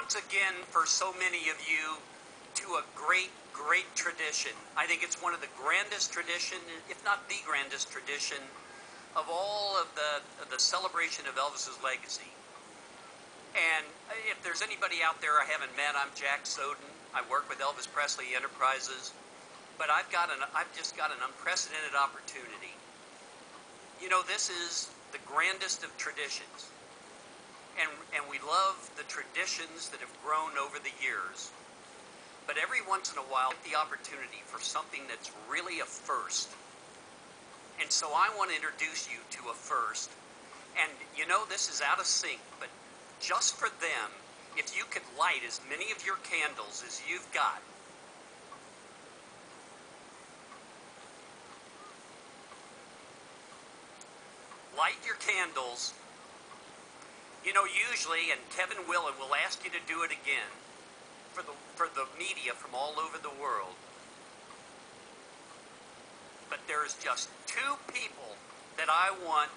once again, for so many of you, to a great, great tradition. I think it's one of the grandest tradition, if not the grandest tradition, of all of the celebration of Elvis's legacy. And if there's anybody out there I haven't met, I'm Jack Soden. I work with Elvis Presley Enterprises, but I've just got an unprecedented opportunity. You know, this is the grandest of traditions, and we love the traditions that have grown over the years. But every once in a while, the opportunity for something that's really a first. And so I want to introduce you to a first. And you know, this is out of sync, but just for them, if you could light as many of your candles as you've got. Light your candles. You know, usually, and Kevin will ask you to do it again for the media from all over the world. But there's just two people that I want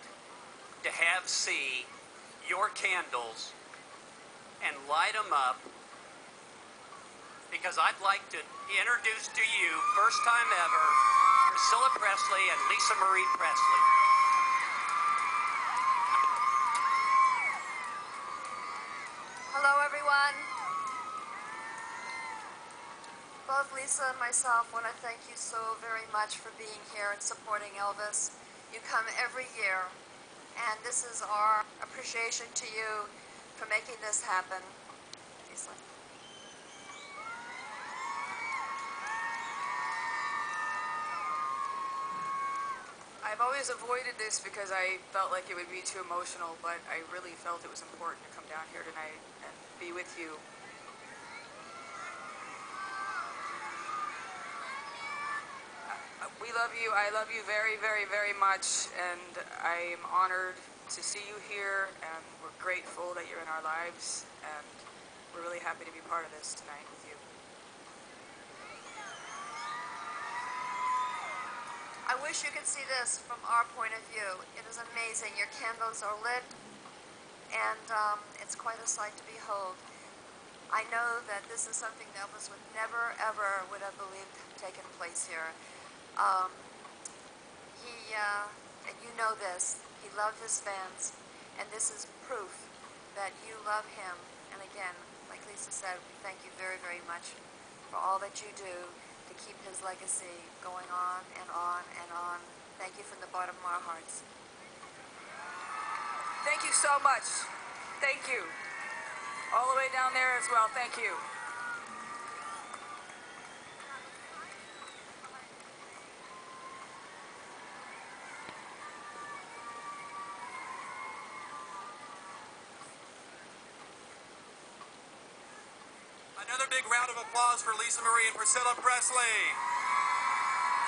to have see your candles and light them up, because I'd like to introduce to you, first time ever, Priscilla Presley and Lisa Marie Presley. Hello everyone. Both Lisa and myself want to thank you so very much for being here and supporting Elvis. You come every year, and this is our appreciation to you for making this happen. Lisa. I've always avoided this because I felt like it would be too emotional, but I really felt it was important to come down here tonight and be with you. We love you. I love you very, very, very much, and I am honored to see you here, and we're grateful that you're in our lives, and we're really happy to be part of this tonight with you. I wish you could see this from our point of view. It is amazing. Your candles are lit, and it's quite a sight to behold. I know that this is something that Elvis would never, ever would have believed taken place here. And you know this, he loved his fans, and this is proof that you love him. And again, like Lisa said, we thank you very, very much for all that you do to keep his legacy going on and on and on. Thank you from the bottom of our hearts. Thank you so much. Thank you. All the way down there as well, thank you. Another big round of applause for Lisa Marie and Priscilla Presley.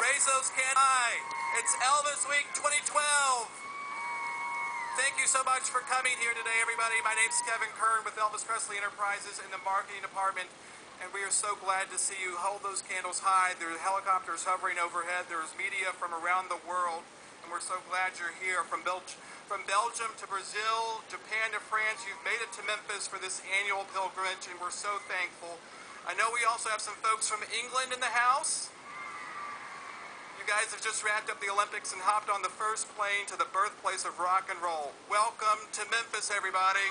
Raise those candles high. It's Elvis Week 2012. Thank you so much for coming here today, everybody. My name's Kevin Kern with Elvis Presley Enterprises in the marketing department, and we are so glad to see you. Hold those candles high. There are helicopters hovering overhead. There's media from around the world, and we're so glad you're here. From Belgium to Brazil, Japan to France, you've made it to Memphis for this annual pilgrimage, and we're so thankful. I know we also have some folks from England in the house. You guys have just wrapped up the Olympics and hopped on the first plane to the birthplace of rock and roll. Welcome to Memphis, everybody.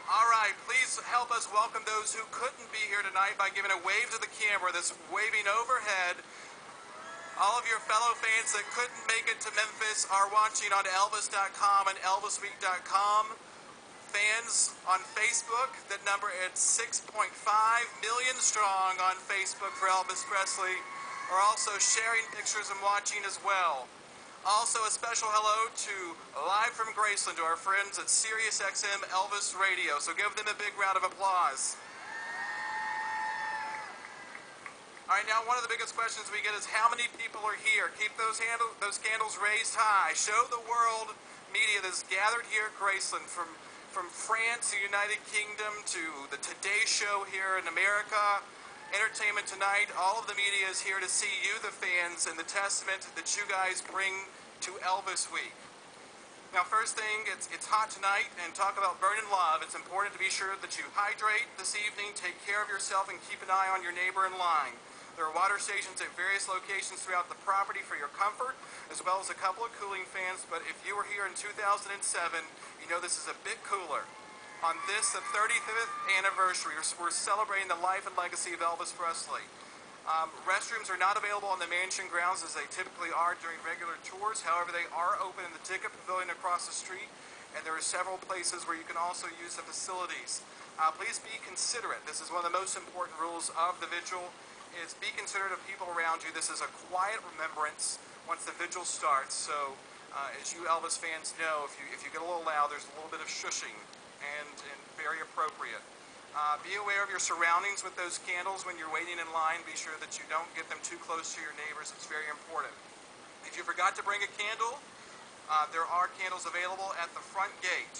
All right, please help us welcome those who couldn't be here tonight by giving a wave to the camera that's waving overhead. All of your fellow fans that couldn't make it to Memphis are watching on Elvis.com and ElvisWeek.com. Fans on Facebook, that number is 6.5 million strong on Facebook for Elvis Presley, are also sharing pictures and watching as well. Also a special hello to live from Graceland to our friends at SiriusXM Elvis Radio. So give them a big round of applause. All right, now one of the biggest questions we get is how many people are here? Keep those candles raised high. Show the world media that's gathered here at Graceland, from France, the United Kingdom, to the Today Show here in America, Entertainment Tonight. All of the media is here to see you, the fans, and the testament that you guys bring to Elvis Week. Now, first thing, it's hot tonight, and talk about burning love. It's important to be sure that you hydrate this evening, take care of yourself, and keep an eye on your neighbor in line. There are water stations at various locations throughout the property for your comfort, as well as a couple of cooling fans, but if you were here in 2007, you know this is a bit cooler. On this, the 35th anniversary, we're celebrating the life and legacy of Elvis Presley. Restrooms are not available on the mansion grounds as they typically are during regular tours. However, they are open in the ticket pavilion across the street, and there are several places where you can also use the facilities. Please be considerate. This is one of the most important rules of the Vigil, is be considerate of people around you. This is a quiet remembrance once the Vigil starts, so as you Elvis fans know, if you get a little loud, there's a little bit of shushing and very appropriate. Be aware of your surroundings with those candles when you're waiting in line. Be sure that you don't get them too close to your neighbors. It's very important. If you forgot to bring a candle, there are candles available at the front gate.